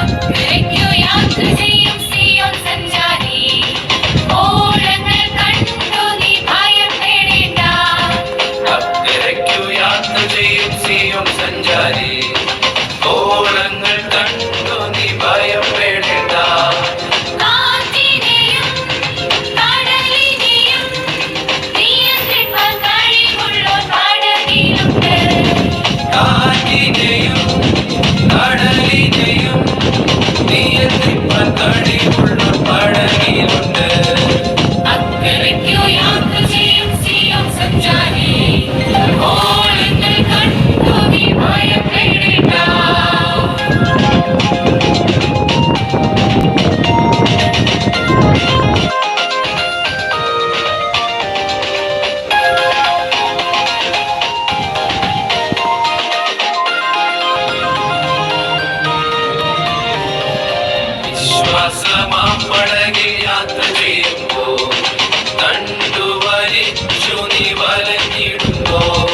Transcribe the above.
അക്കരയ്ക്കു യാത്ര ചെയ്യും സിയോൻ സഞ്ചാരി, ഓളങ്ങൾ കണ്ടു നീ ഭയപ്പെടേണ്ട. അക്കരയ്ക്കു യാത്ര ചെയ്യും സിയോൻ സഞ്ചാരി, ഓളങ്ങൾ കണ്ടു നീ ഭയപ്പെടേണ്ട. കാറ്റിനെയും കടലിനെയും നിയന്ത്രിപ്പാൻ കഴിവുള്ളോൻ പടകിലുണ്ട്. കാറ്റിനെയും കടലിനെയും നിയന്ത്രിപ്പാൻ കഴിവുള്ള പടകിലുണ്ട്. അക്കരയ്ക്കു യാത്ര ചെയ്യും സിയോൻ സഞ്ചാരി, ഓളങ്ങൾ കണ്ടു നീ ഭയപ്പെടേണ്ട. വിശ്വാസമാം പടകിൽ യാത്ര ചെയ്യുമ്പോൾ, തണ്ടു വലിച്ചു നീ വലഞ്ഞിടുമ്പോൾ,